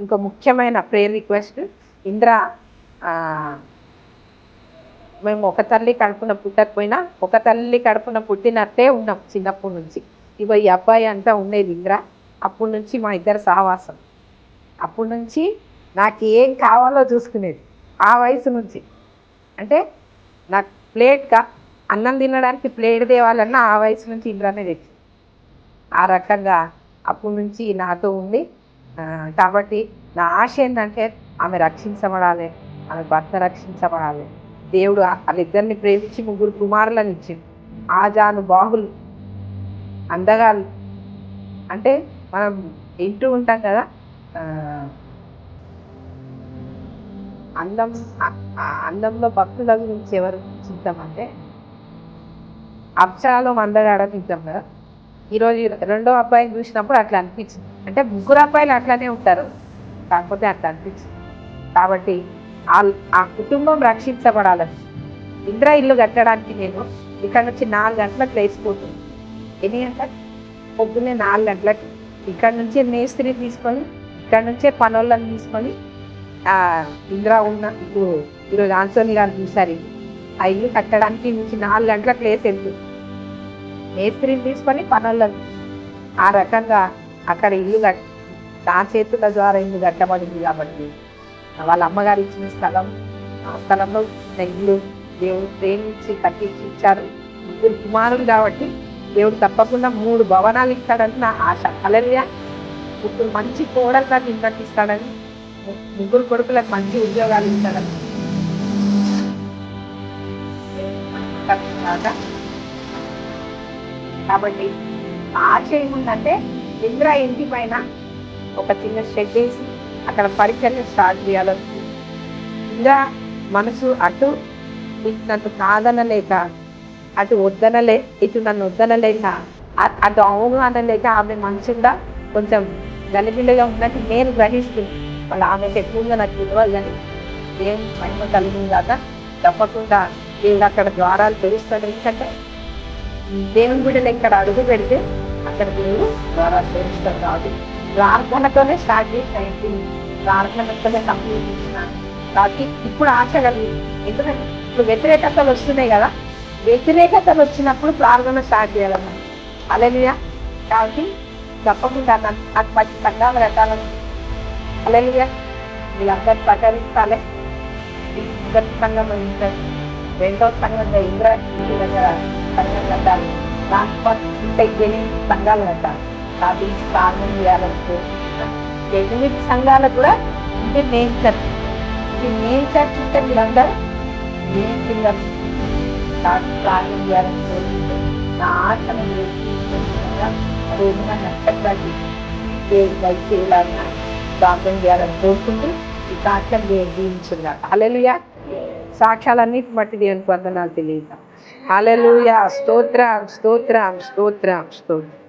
ఇంకో ముఖ్యమైన prayer request. Indra, మేము ఒక తల్లి కడుపున పుట్టకపోయినా ఒక తల్లి కడుపున పుట్టినట్టే ఉన్నాం చిన్నప్పటి నుంచి. ఇగో ఈ అబ్బాయి అంతా ఉండేది ఇంద్ర. అప్పటి నుంచి మా ఇద్దరు సహవాసం. అప్పటి నుంచి నాకు ఏం కావాలో చూసుకునేది ఆ వయసు నుంచి. అంటే నాకు ప్లేట్గా అన్నం తినడానికి ప్లేట్ తేవాలన్నా ఆ వయసు నుంచి ఇంద్రనే తెచ్చి ఆ రకంగా అప్పటి నుంచి నాతో ఉంది. కాబట్టి నా ఆశ ఏంటంటే ఆమె రక్షించబడాలి, ఆమె భర్త రక్షించబడాలి. దేవుడు వాళ్ళిద్దరిని ప్రేమించి 3 కుమారులను ఇచ్చింది. ఆజాను బాహులు, అందగాళ్ళు. అంటే మనం వింటూ ఉంటాం కదా, అందంలో భక్తుల గురించి ఎవరు చూద్దామంటే అప్సరాలో అందగాడని చూద్దాం కదా. ఈరోజు రెండో అబ్బాయిని చూసినప్పుడు అట్లా అనిపించింది. అంటే 3 అబ్బాయిలు అట్లానే ఉంటారు, కాకపోతే అట్లా అనిపించింది. కాబట్టి ఆ కుటుంబం రక్షించబడాలని ఇంద్ర ఇల్లు కట్టడానికి నేను ఇక్కడ నుంచి 4 గంటలకు లేచిపోతుంది. ఎన్ని గంటలకు? పొద్దున్నే 4 గంటలకు ఇక్కడ నుంచే మేస్త్రి తీసుకొని, ఇక్కడ నుంచే పనులను తీసుకొని ఇంద్ర ఉన్న ఇప్పుడు ఈరోజు ఆన్సోని గారు చూసారు ఆ ఇల్లు కట్టడానికి నుంచి 4 గంటలకు లేచి వెళ్తుంది. మేస్త్రిని తీసుకొని పనులను ఆ రకంగా అక్కడ ఇల్లు నా చేతుల ద్వారా ఇల్లు కట్టబడింది. కాబట్టి వాళ్ళ అమ్మగారు ఇచ్చిన స్థలం, ఆ స్థలంలో ఇల్లు దేవుడు ప్రేమించి కట్టించి ఇచ్చారు. 3 కుమారులు కాబట్టి దేవుడు తప్పకుండా 3 భవనాలు ఇస్తాడని నా ఆశ. హల్లెలూయా. ఇప్పుడు మంచి కోడలుగా ఇంటికి ఇస్తాడని, 3 కొడుకులకు మంచి ఉద్యోగాలు ఇస్తాడని. కాబట్టి ఆశ ఏముందంటే ఇంద్ర ఇంటి పైన ఒక చిన్న షెడ్ వేసి అక్కడ పరిచర్య స్టార్ట్ చేయాలని. ఇంద్ర మనసు అటు నన్ను కాదనలేక, అటు వద్దనలే, ఇటు నన్ను వద్దనలేక, అటు అవును అనలేక, ఆమె మనసుగా కొంచెం గలిబిలిగా ఉన్నట్టు నేను గ్రహిస్తుంది. వాళ్ళు ఆమెకు ఎక్కువగా నాకు తెలియదు, కానీ ఏం మహిమ కలిగింది కాక తప్పకుండా దేవుడు అక్కడ ద్వారాలు తెరుస్తాడు. ఎందుకంటే దేవుని బిడ్డలు ఇక్కడ అడుగు పెడితే అక్కడ దేవుడు ద్వారాలు తెరుస్తాడు. కాబట్టి ప్రార్థనతోనే స్టార్ట్ చేసి ప్రార్థనతోనే కంప్లీట్ చేసినాను. కాబట్టి ఇప్పుడు ఆశ కలిగింది. ఎందుకంటే ఇప్పుడు వ్యతిరేకతలు వస్తున్నాయి కదా, వ్యతిరేకతలు వచ్చినప్పుడు ప్రార్థన స్టార్ట్ చేయాలన్నా. హల్లెలూయా. కాబట్టి తప్పకుండా నాకు మంచి సంఘాలు కట్టాలని. హల్లెలూయా. వీళ్ళందరూ ప్రకటిస్తాలే. మొదటి సంఘం రెండో సంఘం ఇంద్ర ఇంటి దగ్గర సంఘం కట్టాలి. దాంట్లో 8 సంఘాలు కట్టాలి. కాబట్టి ప్రార్థన చేయాలంటే 8 సంఘాలు కూడా అంటే మెయిన్ చర్చ్. ఈ మెయిన్ చర్చ్ ఉంటే వీళ్ళందరూ మెయిన్ సింగర్ ప్రార్థన చేయాలని కోరుకుంటే నా ఆశను నక్షత్రాన్ని చేయాలన్నా ప్రార్థన చేయాలని కోరుకుంటూ ఈ సాక్ష్యం జీవించుగా. హల్లెలూయా. సాక్ష్యాలన్నిటి బట్టి దేవునికి వందనాలు తెలియదు. హల్లెలూయా. స్తోత్రం స్తోత్రం స్తోత్రం స్తోత్రం.